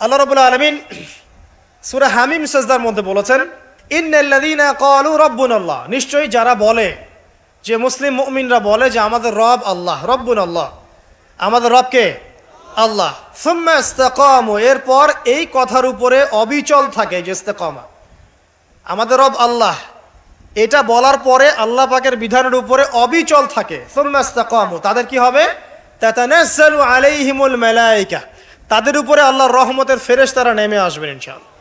আল্লাহ রাব্বুল আলামিন সূরা হামিম সিজদার মধ্যে বলেছেন, ইন্নাল্লাযীনা ক্বালু রাব্বুনাল্লাহ, নিশ্চয়ই যারা বলে, যে মুসলিম মুমিনরা বলে যে আমাদের রব আল্লাহ, রব্বুনাল্লাহ, আমাদের রব কে? আল্লাহ। সুম্মা ইসতাকামু, এরপর এই কথার উপরে অবিচল থাকে, যে ইস্তেকামা, আমাদের রব আল্লাহ, এটা বলার পরে আল্লাহ পাকের বিধানের উপরে অবিচল থাকে। সুম্মা ইসতাকামু, তাদের কি হবে? তাতানাজ্জালু আলাইহিমুল মালায়েকা, তাদের উপরে আল্লাহর রহমতের ফেরেশতারা নেমে আসবেন ইনশাআল্লাহ।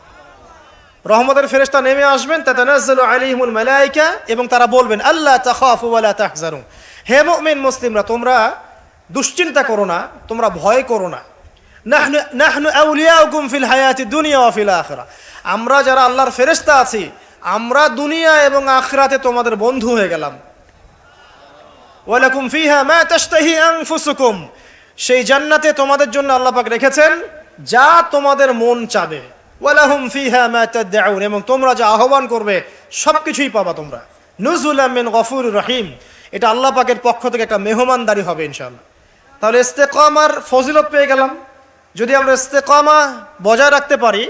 রহমতের ফেরেশতা নেমে আসবেন, তাতানাজ্জালু আলাইহিমুল মালায়েকা, এবং তারা বলবেন আল্লা তাখাফু ওয়া লা তাহজানু, হে মুমিন মুসলিমরা, তোমরা দুশ্চিন্তা করো না, তোমরা ভয় করো না। নাহনু আউলিয়াউকুম ফিল হায়াতিদ দুনিয়া ওয়া ফিল আখিরাহ, আমরা যারা আল্লাহর ফেরেশতা আছি, আমরা দুনিয়া এবং আখিরাতে তোমাদের বন্ধু হয়ে গেলাম। ওয়া লাকুম ফিহা মা তাশতাহি আনফুসুকুম, সেই জান্নাতে তোমাদের জন্য আল্লাহ পাক রেখেছেন যা তোমাদের মন চাবে। ওয়া লাহুম ফিহা মা তাদউন, এবং তোমরা যা আহ্বান করবে সবকিছুই পাবা তোমরা। নুজুলাম মিন গফুরির রহিম, এটা আল্লাহ পাকের পক্ষ থেকে একটা মেহমানদারি হবে ইনশাআল্লাহ। তাহলে ইস্তেকামার ফজিলত পেয়ে গেলাম। যদি আমরা ইস্তেকামা বজায় রাখতে পারি,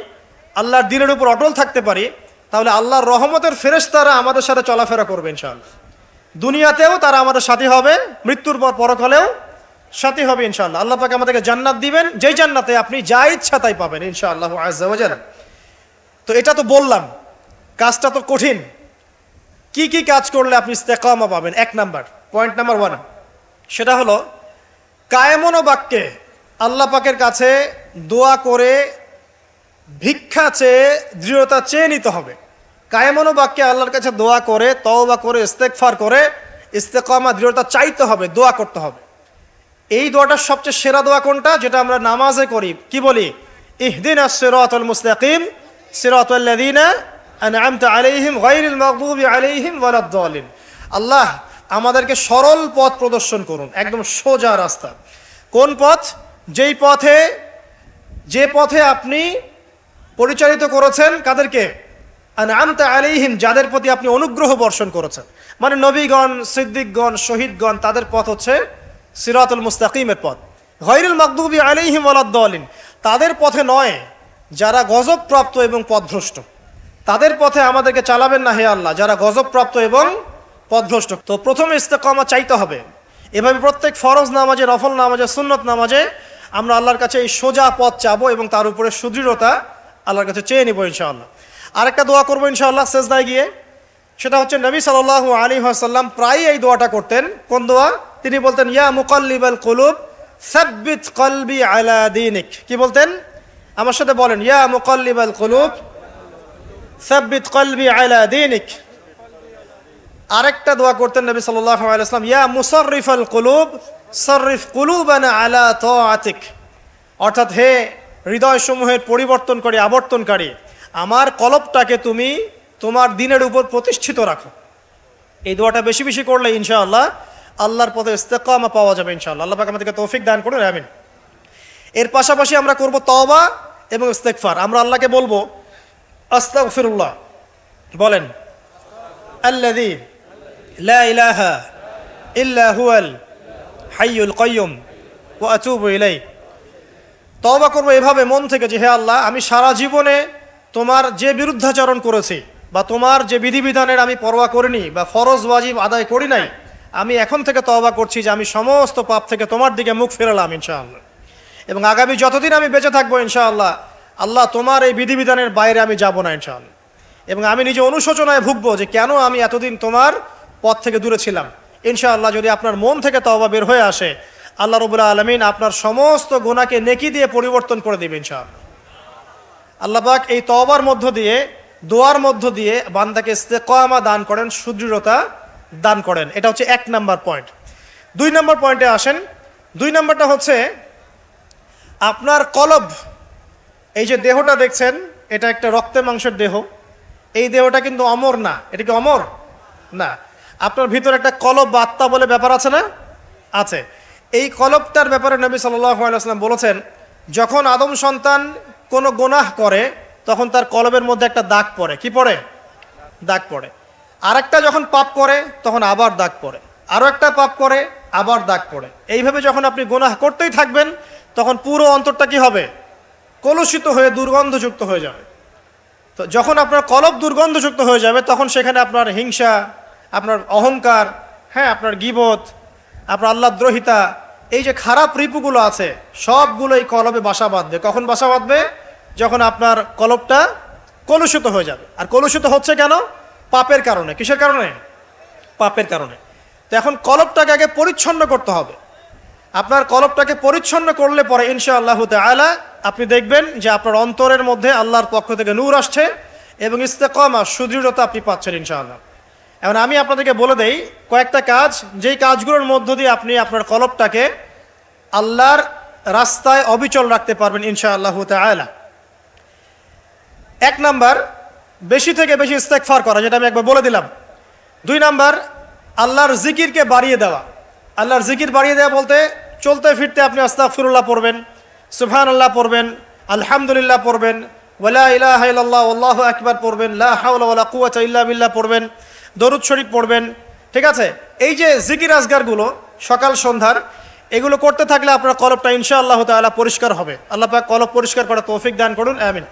আল্লাহর দ্বীনের উপর অটল থাকতে পারি, তাহলে আল্লাহর রহমতের ফেরেশতারা আমাদের সাথে চলাফেরা করবে ইনশাআল্লাহ। দুনিয়াতেও তারা আমাদের সাথী হবে, মৃত্যুর পর পরকালেও সাথী হবে ইনশাআল্লাহ। আল্লাহ পাক আমাদেরকে জান্নাত দিবেন, যেই জান্নাতে আপনি যা ইচ্ছা তাই পাবেন ইনশাআল্লাহ আযজা ওয়া জাল্লা। তো এটা তো বললাম, কাজটা তো কঠিন। কি কি কাজ করলে আপনি ইস্তেকামা পাবেন? এক নাম্বার, পয়েন্ট নাম্বার 1, সেটা হলো কায়েমন বাক্যে আল্লাহ পাকের কাছে দোয়া করে, ভিক্ষা চেয়ে, দৃঢ়তা চেয়ে নিতে হবে। কায়েমন বাক্যে আল্লাহর কাছে দোয়া করে, তওবা করে, ইস্তেগফার করে ইস্তেকামা, দৃঢ়তা চাইতে হবে, দোয়া করতে হবে। এই দোয়াটার সবচেয়ে সেরা দোয়া কোনটা? যেটা আমরা নামাজে করি। কি বলি? ইহদিনাস সিরাতাল মুস্তাকিম সিরাতাল্লাযীনা আনআমতা আলাইহিম গায়রিল মাগদুবি আলাইহিম ওয়ালাদ-দাল্লিন। আল্লাহ আমাদেরকে সরল পথ প্রদর্শন করুন, একদম সোজা রাস্তা। কোন পথ? যে পথে আপনি পরিচালিত করেছেন কাদেরকে? আনআমতা আলাইহিম, যাদের প্রতি আপনি অনুগ্রহ বর্ষণ করেছেন, মানে নবীগণ, সিদ্দিকগণ, শহীদগণ, তাদের পথ হচ্ছে সিরাতুল মুস্তাকিমের পথ। গায়রিল মাগদুবি আলাইহিম ওয়ালাদ-দাল্লিন, তাদের পথে নয় যারা গজবপ্রাপ্ত এবং পথভ্রষ্ট, তাদের পথে আমাদেরকে চালাবেন না হে আল্লাহ, যারা গজবপ্রাপ্ত এবং পথভ্রষ্ট। তো প্রথমে ইস্তেকামা চাইতে হবে। এভাবে প্রত্যেক ফরজ নামাজে, নফল নামাজে, সুন্নত নামাজে আমরা আল্লাহর কাছে এই সোজা পথ চাবো এবং তার উপরে সুদৃঢ়তা আল্লাহর কাছে চেয়ে নিব ইনশাআল্লাহ। আরেকটা দোয়া করবো ইনশাআল্লাহ সেজদায় গিয়ে, সেটা হচ্ছে নবী সাল্লাল্লাহু আলাইহি ওয়াসাল্লাম প্রায় এই দোয়াটা করতেন। কোন দোয়া? তিনি বলতেন ইয়া মুকাল্লিবাল কুলুব সাব্বিত কলবি আলা দীনিক। কি বলতেন? আমার সাথে বলেন, ইয়া মুকাল্লিবাল কুলুব সাব্বিত কলবি আলা দীনিক। আরেকটা দোয়া করতেন নবী সাল্লাল্লাহু আলাইহি ওয়াসাল্লাম, ইয়া মুসাররিফাল কুলুব সাররিফ কুলুবানা আলা তাআতিক, অর্থাৎ হে হৃদয় সমূহের পরিবর্তনকারী, আবর্তনকারী, আমার কলবটাকে তুমি তোমার দ্বীনের উপর প্রতিষ্ঠিত রাখো। এই দোয়াটা বেশি বেশি করলে ইনশাআল্লাহ আল্লাহর পথে ইস্তেকামা পাওয়া যাবে ইনশাআল্লাহ। আল্লাহ পাক আমাদেরকে তৌফিক দান করুন, আমিন। এর পাশাপাশি আমরা করব তওবা এবং ইস্তেগফার। আমরা আল্লাহকে বলবো আস্তাগফিরুল্লাহ, বলেন আল্লাযী লা ইলাহা ইল্লা হুয়াল হাইয়ুল কাইয়্যুম ওয়া আতুবু ইলাইহি। তওবা করবো এভাবে মন থেকে যে হে আল্লাহ, আমি সারা জীবনে তোমার যে বিরুদ্ধাচরণ করেছি, বা তোমার যে বিধিবিধানের আমি পরোয়া করিনি, বা ফরজ ওয়াজিব আদায় করি নাই, আমি এখন থেকে তওবা করছি যে আমি সমস্ত পাপ থেকে তোমার দিকে মুখ ফেরালাম ইনশাআল্লাহ। এবং আগামী যতদিন আমি বেঁচে থাকবো ইনশাআল্লাহ, আল্লাহ তোমার এই বিধিবিধানের বাইরে আমি যাব না ইনশাআল্লাহ। এবং আমি নিজে অনুশোচনায় ভুগবো যে কেন আমি এতদিন তোমার পথ থেকে দূরে ছিলাম। ইনশাআল্লাহ যদি আপনার মন থেকে তওবা বের হয়ে আসে, আল্লাহ রাব্বুল আলামিন আপনার সমস্ত গুনাহকে নেকি দিয়ে পরিবর্তন করে দেবেন ইনশাআল্লাহ। আল্লাহ পাক এই তওবার মধ্য দিয়ে, দোয়ার মধ্য দিয়ে বান্দাকে ইস্তেকামা দান করেন, সুদৃঢ়তা দান করেন। এটা হচ্ছে 1 নাম্বার পয়েন্ট। 2 নাম্বার পয়েন্টে আসেন। 2 নাম্বারটা হচ্ছে আপনার কলব। এই যে দেহটা দেখছেন, এটা একটা রক্তে মাংসের দেহ। এই দেহটা কিন্তু অমর না। এটা কি অমর? না। আপনার ভিতরে একটা কলব বা আত্মা বলে ব্যাপার আছে না? আছে। এই কলবটার ব্যাপারে নবী সাল্লাল্লাহু আলাইহি ওয়াসাল্লাম বলেছেন, যখন আদম সন্তান কোনো গুনাহ করে তখন তার কলবের মধ্যে একটা দাগ পড়ে। কি পড়ে? দাগ পড়ে। আরেকটা যখন পাপ করে তখন আবার দাগ পড়ে, আরও একটা পাপ করে আবার দাগ পড়ে। এইভাবে যখন আপনি গুনাহ করতেই থাকবেন তখন পুরো অন্তরটা কি হবে? কলুষিত হয়ে দুর্গন্ধযুক্ত হয়ে যাবে। তো যখন আপনার কলব দুর্গন্ধযুক্ত হয়ে যাবে তখন সেখানে আপনার হিংসা, আপনার অহংকার, হ্যাঁ, আপনার গীবত, আপনার আল্লাহদ্রোহিতা, এই যে খারাপ রিপুগুলো আছে সবগুলো এই কলবে বাসা বাঁধবে। কখন বাসা বাঁধবে? যখন আপনার কলবটা কলুষিত হয়ে যাবে। আর কলুষিত হচ্ছে কেন? পাপের কারণে। কিসের কারণে? পাপের কারণে। তো এখন কলবটাকে আগে পরিচ্ছন্ন করতে হবে। আপনার কলবটাকে পরিচ্ছন্ন করলে পরে ইনশাআল্লাহ তাআলা আপনি দেখবেন যে আপনার অন্তরের মধ্যে আল্লাহর পক্ষ থেকে নূর আসছে এবং ইস্তেকামা, সুদৃঢ়তা আপনি পাচ্ছেন ইনশাআল্লাহ। এখন আমি আপনাদেরকে বলে দেই কয়েকটা কাজ, যেই কাজগুলোর মধ্য দিয়ে আপনি আপনার কলবটাকে আল্লাহর রাস্তায় অবিচল রাখতে পারবেন ইনশাআল্লাহ তাআলা। 1 নাম্বার, বেশি থেকে বেশি ইস্তেগফার করা, যেটা আমি একবার বলে দিলাম। 2 নাম্বার, আল্লাহর জিকিরকে বাড়িয়ে দেওয়া। আল্লাহর জিকির বাড়িয়ে দেওয়া বলতে চলতে ফিরতে আপনি আস্তাগফিরুল্লাহ পড়বেন, সুবহানাল্লাহ পড়বেন, আলহামদুলিল্লাহ পড়বেন, ওয়ালা ইলাহা ইল্লাল্লাহ আল্লাহু আকবার পড়বেন, লা হাওলা ওয়ালা কুওয়াতা ইল্লা বিল্লাহ পড়বেন, দরুদ শরীফ পড়বেন। ঠিক আছে? এই যে জিকির আজগারগুলো সকাল সন্ধ্যার, এগুলো করতে থাকলে আপনার কলবটা ইনশাআল্লাহ তাআলা পরিষ্কার হবে। আল্লাহ পাক কলব পরিষ্কার করার তৌফিক দান করুন, আমিন।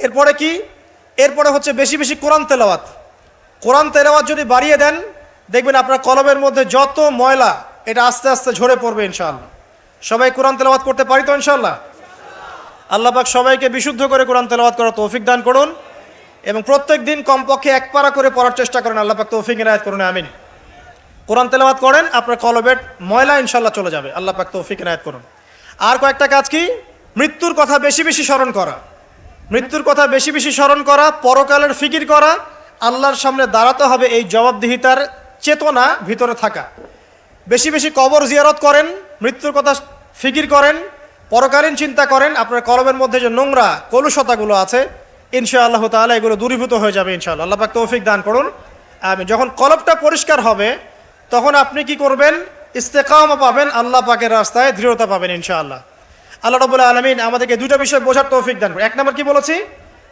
এরপরে কি? এরপরে হচ্ছে বেশি বেশি কোরআন তেলাওয়াত। কোরআন তেলাওয়াত যদি বাড়িয়ে দেন দেখবেন আপনার কলবের মধ্যে যত ময়লা এটা আস্তে আস্তে ঝরে পড়বে ইনশাআল্লাহ। সবাই কোরআন তেলাওয়াত করতে পারি তো ইনশাআল্লাহ? আল্লাহ পাক সবাইকে বিশুদ্ধ করে কোরআন তেলাওয়াত করার তৌফিক দান করুন এবং প্রত্যেক দিন কমপক্ষে 1 পারা করে পড়ার চেষ্টা করেন। আল্লাহ পাক তৌফিক ইনায়াত করুন, আমিন। কোরআন তেলাওয়াত করেন, আপনার কলবের ময়লা ইনশাআল্লাহ চলে যাবে। আল্লাহ পাক তৌফিক ইনায়াত করুন। আর কয়েকটা কাজ কি? মৃত্যুর কথা বেশি বেশি স্মরণ করা। মৃত্যুর কথা বেশি বেশি স্মরণ করা, পরকালের ফিকির করা, আল্লাহর সামনে দাঁড়াতে হবে এই জবাবদিহিতার চেতনা ভিতরে থাকা। বেশি বেশি কবর জিয়ারত করেন, মৃত্যুর কথা ফিকির করেন, পরকালীন চিন্তা করেন। আপনার কলবের মধ্যে যে নোংরা কলুষতাগুলো আছে ইনশাআল্লাহ তাআলা এগুলো দূরীভূত হয়ে যাবে ইনশাআল্লাহ। আল্লাহ পাক তৌফিক দান করুন, আমিন। যখন কলবটা পরিষ্কার হবে তখন আপনি কি করবেন? ইস্তেকামা পাবেন, আল্লাহ পাকের রাস্তায় দৃঢ়তা পাবেন ইনশাআল্লাহ। আল্লাহ রাব্বুল আলামিন আমাদেরকে 2টা বিষয় বোঝার তৌফিক দান করুন। 1 নম্বর কি বলেছি?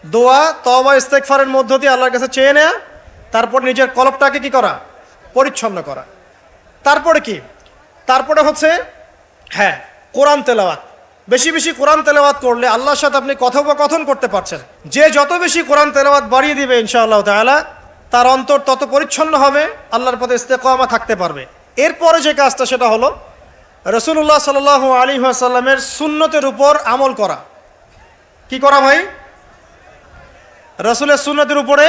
দোয়া, তওবা, ইস্তেগফারের মধ্য দিয়ে আল্লাহর কাছে চেয়ে নেওয়া, তারপর নিজের কলবটাকে কি করা? পরিচ্ছন্ন করা। তারপরে কি? তারপরে হচ্ছে হ্যাঁ, কোরআন তেলাওয়াত। বেশি বেশি কোরআন তেলাওয়াত করলে আল্লাহর সাথে আপনি কথোপকথন করতে পারছেন। যে যত বেশি কোরআন তেলাওয়াত বাড়িয়ে দিবে ইনশাআল্লাহ তাআলা তার অন্তর তত পরিচ্ছন্ন হবে, আল্লাহর পথে ইস্তেকামা থাকতে পারবে। এরপরে যে কাজটা সেটা হলো রাসূলুল্লাহ সাল্লাল্লাহু আলাইহি ওয়াসাল্লামের সুন্নতের উপর আমল করা। কি করা ভাই? রাসূলের সুন্নতের উপরে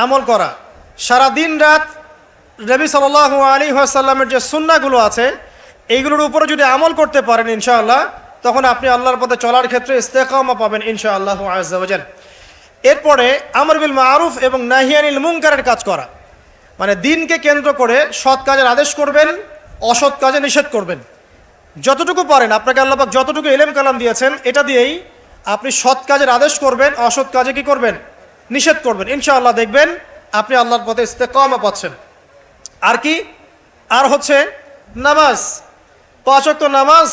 আমল করা। সারা দিন রাত নবী সাল্লাল্লাহু আলাইহি ওয়াসাল্লামের যে সুন্নাহগুলো আছে এইগুলোর উপরে যদি আমল করতে পারেন ইনশাআল্লাহ তখন আপনি আল্লাহর পথে চলার ক্ষেত্রে ইস্তেকামা পাবেন ইনশাআল্লাহু আযজা ওয়া জাল্লা। এরপরে আমর বিল মারুফ এবং নাহি আনিল মুনকারের কাজ করা, মানে দিনকে কেন্দ্র করে সৎ কাজের আদেশ করবেন, অসৎ কাজে নিষেধ করবেন। যতটুকু পারেন, আপনাকে আল্লাহ পাক যতটুকু ইলম কালাম দিয়েছেন এটা দিয়েই আপনি সৎ কাজের আদেশ করবেন, অসৎ কাজে কি করবেন? নিষেধ করবেন। ইনশাআল্লাহ দেখবেন আপনি আল্লাহর পথে ইস্তেকামা পাচ্ছেন। আর কি? আর হচ্ছে নামাজ, 5 ওয়াক্ত নামাজ,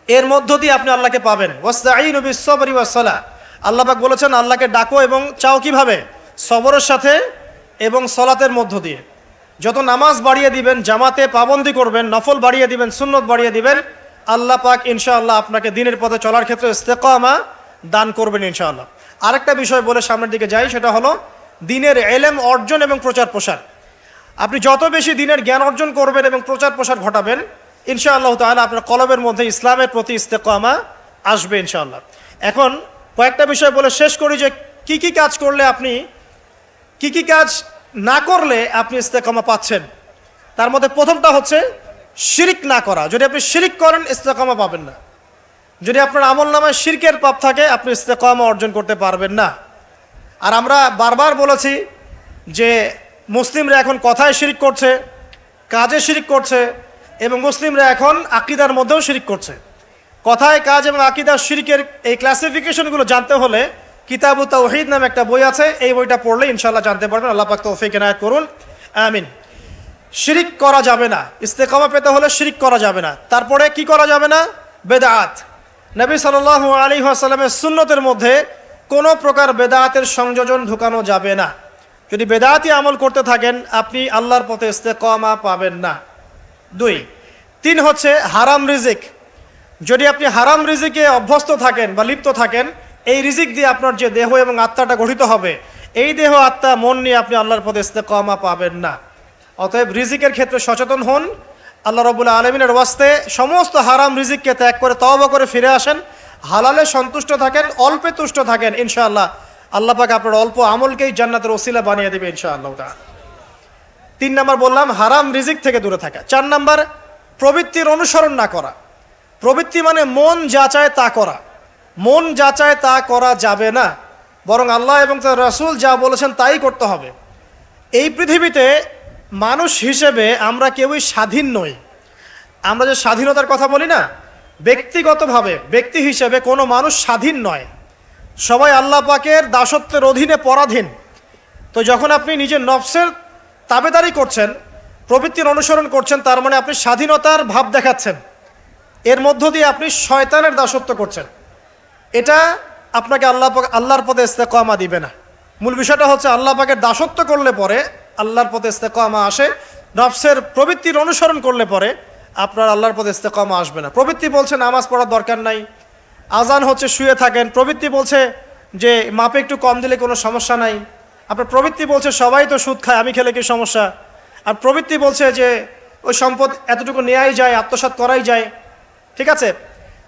এর মধ্য দিয়ে আপনি আল্লাহকে পাবেন। ওয়াস্তাঈনু বিস-সাবরি ওয়াস-সালাহ। আল্লাহ পাক বলেছেন আল্লাহকে ডাকো এবং চাও কিভাবে? সবরের সাথে এবং সালাতের মধ্য দিয়ে। যত নামাজ বাড়িয়ে দিবেন, জামাতে পাবন্দি করবেন, নফল বাড়িয়ে দিবেন, সুন্নত বাড়িয়ে দিবেন, আল্লাহ পাক ইনশাআল্লাহ আপনাকে দিনের পথে চলার ক্ষেত্রে ইস্তেকামা দান করবেন ইনশাআল্লাহ। আরেকটা বিষয় বলে সামনের দিকে যাই, সেটা হলো দিনের ইলম অর্জন এবং প্রচার প্রসার। আপনি যত বেশি দিনের জ্ঞান অর্জন করবেন এবং প্রচার প্রসার ঘটাবেন ইনশাআল্লাহ তাআলা আপনার কলবের মধ্যে ইসলামের প্রতি ইস্তেকামা আসবে ইনশাআল্লাহ। এখন কয়েকটা বিষয় বলে শেষ করি যে কি কি কাজ করলে আপনি, কি কি কাজ না করলে আপনি ইস্তেকামা পাচ্ছেন। তার মধ্যে প্রথমটা হচ্ছে শিরিক না করা। যদি আপনি শিরিক করেন ইস্তেকামা পাবেন না। যদি আপনার আমল নামায় শিরকের পাপ থাকে আপনি ইস্তেকামা অর্জন করতে পারবেন না। আর আমরা বারবার বলেছি যে মুসলিমরা এখন কথায় শিরিক করছে, কাজে শিরিক করছে এবং মুসলিমরা এখন আকীদার মধ্যেও শিরিক করছে। কথায়, কাজ এবং আকীদার শিরিকের এই ক্লাসিফিকেশনগুলো জানতে হলে কিতাবুত তাওহীদ নামে একটা বই আছে, এই বইটা পড়লে ইনশাআল্লাহ জানতে পারবেন। আল্লাহ পাক তৌফিক ইনায়াত করুন, আমিন। শিরিক করা যাবে না, ইস্তেকামা পেতে হলে শিরিক করা যাবে না। তারপরে কি করা যাবে না? বেদাত। নবী সাল্লাল্লাহু আলাইহি ওয়াসাল্লামের সুন্নতের মধ্যে কোনো প্রকার বেদাতের সংযোজন ঢুকানো যাবে না। যদি বেদাতি আমল করতে থাকেন আপনি আল্লাহর পথে ইস্তেকামা পাবেন না। 2, 3 হচ্ছে হারাম রিজিক। যদি আপনি হারাম রিজিকে অভ্যস্ত থাকেন বা লিপ্ত থাকেন, এই রিজিক দিয়ে আপনার যে দেহ এবং আত্মাটা গঠিত হবে, এই দেহ আত্মা মন নিয়ে আপনি আল্লাহর পথে ইস্তেকামা পাবেন না। অতএব রিজিকের ক্ষেত্রে সচেতন হন। আল্লাহ রাব্বুল আলামিনের ওয়াস্তে সমস্ত হারাম রিজিককে ত্যাগ করে তওবা করে ফিরে আসেন, হালালে সন্তুষ্ট থাকেন, অল্পে তুষ্ট থাকেন, ইনশাআল্লাহ আল্লাহ পাক আপনার অল্প আমলকেই জান্নাতের ওসিলা বানিয়ে দেবে ইনশাআল্লাহ তাআলা। 3 নাম্বার বললাম হারাম রিজিক থেকে দূরে থাকা। 4 নাম্বার প্রবৃত্তির অনুসরণ না করা। প্রবৃত্তি মানে মন যা চায় তা করা। মন যা চায় তা করা যাবে না, বরং আল্লাহ এবং তার রাসূল যা বলেছেন তাই করতে হবে। এই পৃথিবীতে মানুষ হিসেবে আমরা কেউই স্বাধীন নই। আমরা যে স্বাধীনতার কথা বলি না, ব্যক্তিগতভাবে ব্যক্তি হিসেবে কোনো মানুষ স্বাধীন নয়, সবাই আল্লাহ পাকের দাসত্বের অধীনে পরাধীন। তো যখন আপনি নিজের নফসের তাবেদারি করছেন, প্রবৃত্তির অনুসরণ করছেন, তার মানে আপনি স্বাধীনতার ভাব দেখাচ্ছেন, এর মধ্য দিয়ে আপনি শয়তানের দাসত্ব করছেন। এটা আপনাকে আল্লাহর পথে ইস্তেকামা দিবে না। মূল বিষয়টা হচ্ছে আল্লাহ পাকের দাসত্ব করলে পরে আল্লাহর পথে ইস্তেকামা আসে, নফসের প্রবৃত্তির অনুসরণ করলে পরে আপনার আল্লাহর পথে ইস্তেকামা আসবে না। প্রবৃত্তি বলছে নামাজ পড়ার দরকার নাই, আজান হচ্ছে শুয়ে থাকেন। প্রবৃত্তি বলছে যে মাপে একটু কম দিলে কোনো সমস্যা নাই। আপনার প্রবৃত্তি বলছে সবাই তো সুদ খায়, আমি খেলে কি সমস্যা। আর প্রবৃত্তি বলছে যে ওই সম্পদ এতটুকু নেওয়াই যায়, আত্মসাৎ করাই যায়। ঠিক আছে,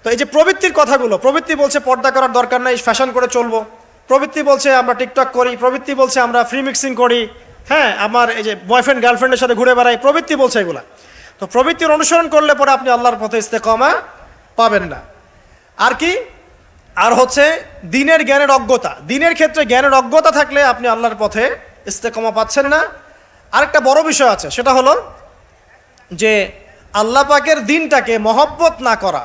তো এই যে প্রবৃত্তির কথাগুলো, প্রবৃত্তি বলছে পর্দা করার দরকার নাই, ফ্যাশন করে চলবো। প্রবৃত্তি বলছে আমরা টিকটক করি। প্রবৃত্তি বলছে আমরা ফ্রি মিক্সিং করি, হ্যাঁ, আমার এই যে বয়ফ্রেন্ড গার্লফ্রেন্ডের সাথে ঘুরে বেড়াই। প্রবৃত্তি বলছে এগুলা। তো প্রবৃত্তির অনুসরণ করলে পরে আপনি আল্লাহর পথে ইস্তেকামা পাবেন না। আর কি, আর হচ্ছে দিনের জ্ঞানের অজ্ঞতা। দিনের ক্ষেত্রে জ্ঞানের অজ্ঞতা থাকলে আপনি আল্লাহর পথে ইস্তেকামা পাচ্ছেন না। আরেকটা বড় বিষয় আছে, সেটা হলো যে আল্লাহ পাকের দিনটাকে মহব্বত না করা,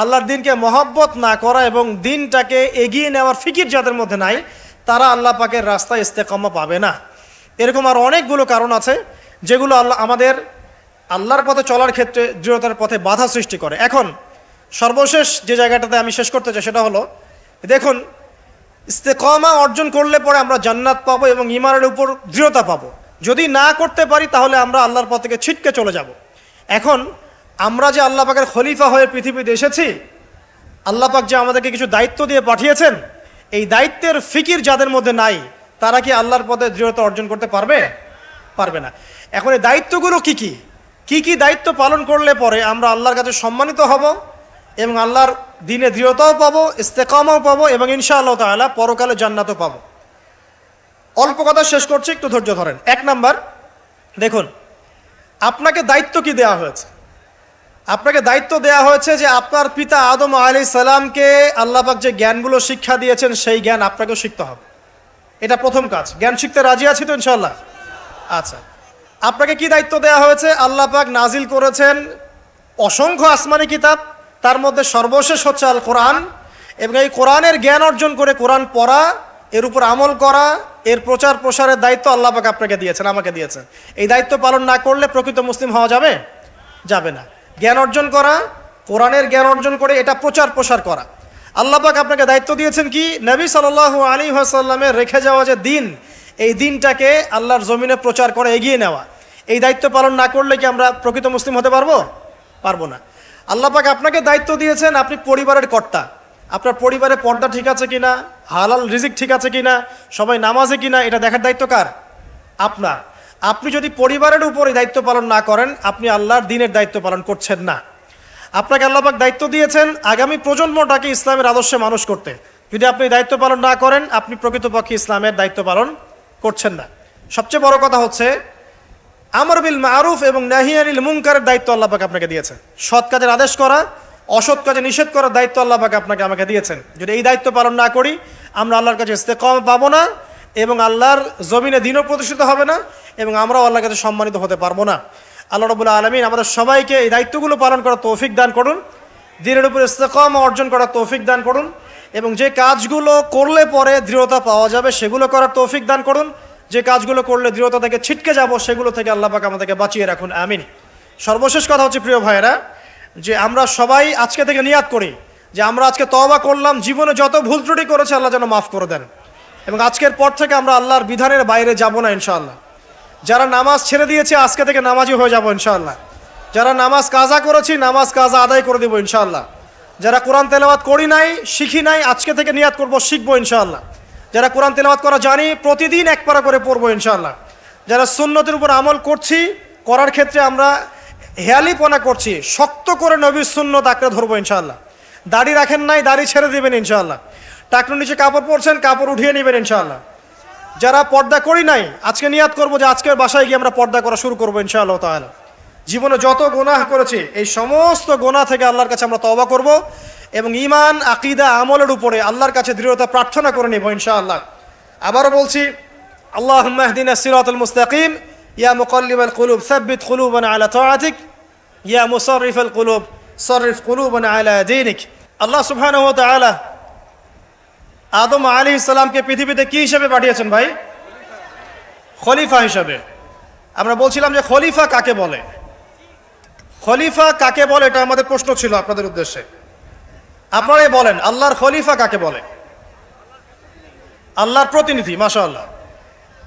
আল্লাহর দিনকে মহব্বত না করা এবং দিনটাকে এগিয়ে নেওয়ার ফিকির যাদের মধ্যে নাই, তারা আল্লাহ পাকের রাস্তায় ইস্তেকামা পাবে না। এরকম আর অনেকগুলো কারণ আছে যেগুলো আমাদের আল্লাহর পথে চলার ক্ষেত্রে দৃঢ়তার পথে বাধা সৃষ্টি করে। এখন সর্বশেষ যে জায়গাটাতে আমি শেষ করতে চাই সেটা হলো, দেখুন, ইস্তেকামা অর্জন করলে পরে আমরা জান্নাত পাবো এবং ঈমানের উপর দৃঢ়তা পাবো। যদি না করতে পারি তাহলে আমরা আল্লাহর পথ থেকে ছিটকে চলে যাব। এখন আমরা যে আল্লাহ পাকের খলিফা হয়ে পৃথিবীতে এসেছি, আল্লাহ পাক যে আমাদেরকে কিছু দায়িত্ব দিয়ে পাঠিয়েছেন, এই দায়িত্বের ফিকির যাদের মধ্যে নাই, তারা কি আল্লাহর পথে দৃঢ়তা অর্জন করতে পারবে? পারবে না। এখন এই দায়িত্বগুলো কি কি কি দায়িত্ব পালন করলে পরে আমরা আল্লাহর কাছে সম্মানিত হব এবং আল্লাহর দিনে দৃঢ়তাও পাবো, ইস্তেকামাও পাবো এবং ইনশাআল্লাহ তাআলা পরকালে জান্নাতও পাবো। অল্প কথা শেষ করছি, একটু ধৈর্য ধরেন। 1 নাম্বার, দেখুন, আপনাকে দায়িত্ব কি দেওয়া হয়েছে? আপনাকে দায়িত্ব দেওয়া হয়েছে যে আপনার পিতা আদম আলাইহিস সালামকে আল্লাহ পাক যে জ্ঞানগুলো শিক্ষা দিয়েছেন সেই জ্ঞান আপনাকেও শিখতে হবে। এটা প্রথম কাজ। জ্ঞান শিখতে রাজি আছি তো ইনশাআল্লাহ? আচ্ছা, আপনাকে কি দায়িত্ব দেওয়া হয়েছে? আল্লাহ পাক নাজিল করেছেন অসংখ্য আসমানি কিতাব, তার মধ্যে সর্বশেষ হচ্ছে আল কোরআন, এবং এই কোরআনের জ্ঞান অর্জন করে কোরআন পড়া, এর উপর আমল করা, এর প্রচার প্রসারের দায়িত্ব আল্লাহ পাক আপনাকে দিয়েছেন, আমাকে দিয়েছেন। এই দায়িত্ব পালন না করলে প্রকৃত মুসলিম হওয়া যাবে? যাবে না। জ্ঞান অর্জন করা, কোরআনের জ্ঞান অর্জন করে এটা প্রচার প্রসার করা। আল্লাহ পাক আপনাকে দায়িত্ব দিয়েছেন কি? নবী সাল্লাল্লাহু আলাইহি ওয়াসাল্লামের রেখে যাওয়া যে দিন, এই দিনটাকে আল্লাহর জমিনে প্রচার করে এগিয়ে নেওয়া। এই দায়িত্ব পালন না করলে কি আমরা প্রকৃত মুসলিম হতে পারবো? পারবো না। আল্লাহ পাক আপনাকে দায়িত্ব দিয়েছেন, আপনি পরিবারের কর্তা। আপনার পরিবারে পর্দা ঠিক আছে কিনা, হালাল রিজিক ঠিক আছে কিনা, সবাই নামাজে কিনা, এটা দেখার দায়িত্ব কার? আপনার। আপনি যদি পরিবারের উপরে দায়িত্ব পালন না করেন, আপনি আল্লাহর দ্বীনের দায়িত্ব পালন করছেন না। আপনাকে আল্লাহ পাক দায়িত্ব দিয়েছেন আগামী প্রজন্মটাকে ইসলামের আদর্শে মানুষ করতে। যদি আপনি দায়িত্ব পালন না করেন, আপনি প্রকৃতপক্ষে ইসলামের দায়িত্ব পালন করছেন না। সবচেয়ে বড় কথা হচ্ছে আমর বিল মারুফ এবং নাহি আনিল মুনকারের দায়িত্ব আল্লাহ পাক আপনাকে দিয়েছেন। সৎ কাজের আদেশ করা, অসৎ কাজে নিষেধ করার দায়িত্ব আল্লাহ পাক আপনাকে আমাকে দিয়েছেন। যদি এই দায়িত্ব পালন না করি, আমরা আল্লাহর কাছে ইস্তেকামা পাবো না এবং আল্লাহর জমিনে দ্বীনও প্রতিষ্ঠিত হবে না এবং আমরাও আল্লাহর কাছে সম্মানিত হতে পারবো না। আল্লাহ রাব্বুল আলামিন আমাদের সবাইকে এই দায়িত্বগুলো পালন করার তৌফিক দান করুন, দ্বীনের উপর ইস্তেকামা অর্জন করার তৌফিক দান করুন এবং যে কাজগুলো করলে পরে দৃঢ়তা পাওয়া যাবে সেগুলো করার তৌফিক দান করুন। যে কাজগুলো করলে দৃঢ়তা থেকে ছিটকে যাব সেগুলো থেকে আল্লাহ পাক আমাদেরকে বাঁচিয়ে রাখুন, আমিন। সর্বশেষ কথা হচ্ছে প্রিয় ভাইয়েরা, যে আমরা সবাই আজকে থেকে নিয়াত করি যে আমরা আজকে তওবা করলাম, জীবনে যত ভুল ত্রুটি করেছে আল্লাহ যেন মাফ করে দেন এবং আজকের পর থেকে আমরা আল্লাহর বিধানের বাইরে যাব না ইনশাআল্লাহ। যারা নামাজ ছেড়ে দিয়েছে আজকে থেকে নামাজি হয়ে যাব ইনশাআল্লাহ। যারা নামাজ কাজা করেছি নামাজ কাজা আদায় করে দেবো ইনশাআল্লাহ। যারা কোরআন তেলাওয়াত করি নাই, শিখি নাই, আজকে থেকে নিয়াত করব শিখবো ইনশাআল্লাহ। যারা কোরআন তেলাওয়াত করা জানি, প্রতিদিন এক পারা করে পড়বো ইনশাআল্লাহ। যারা সুন্নতের উপর আমল করছি, করার ক্ষেত্রে আমরা হেয়ালিপনা করছি, শক্ত করে নবীর সুন্নত আঁকড়ে ধরবো ইনশাআল্লাহ। দাড়ি রাখেন নাই, দাড়ি ছেড়ে দিবেন ইনশাআল্লাহ। টাকনুর নিচে কাপড় পরছেন, কাপড় উঠিয়ে নেবেন ইনশাআল্লাহ। যারা পর্দা করি নাই, আজকে নিয়াত করবো যে আজকের বাসায় গিয়ে আমরা পর্দা করা শুরু করবো ইনশাআল্লাহ তাআলা। জীবনে যত গুনাহ করেছি, এই সমস্ত গুনাহ থেকে আল্লাহর কাছে আমরা তওবা করব এবং ঈমান, আকীদা, আমলের উপরে আল্লাহর কাছে দৃঢ়তা প্রার্থনা করে নেব ইনশাআল্লাহ। আবারও বলছি, আল্লাহুম্মা ইহদিনা সিরাতাল মুস্তাকিম, ইয়া মুকাল্লিবাল কুলুব সাব্বিত কুলুবানা আলা তাআতিক, ইয়া মুসাররিফাল কুলুব সাররিফ কুলুবানা আলা দীনিক। আল্লাহ সুবহানাহু ওয়া তাআলা আদম আলাইহিস সালামকে পৃথিবীতে কি হিসেবে পাঠিয়েছেন ভাই? খলিফা হিসেবে। আমরা বলছিলাম যে খলিফা কাকে বলে, খলিফা কাকে বলে, এটা আমাদের প্রশ্ন ছিল আপনাদের উদ্দেশ্যে। আপনারাই বলেন, আল্লাহর খলিফা কাকে বলে? আল্লাহর প্রতিনিধি। মাশাআল্লাহ।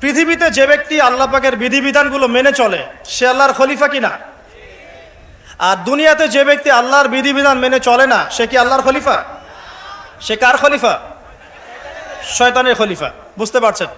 পৃথিবীতে যে ব্যক্তি আল্লাহ পাকের বিধিবিধানগুলো মেনে চলে, সে আল্লাহর খলিফা কিনা? আর দুনিয়াতে যে ব্যক্তি আল্লাহর বিধিবিধান মেনে চলে না, সে কি আল্লাহর খলিফা? সে কার খলিফা? শয়তানের খলিফা। বুঝতে পারছেন?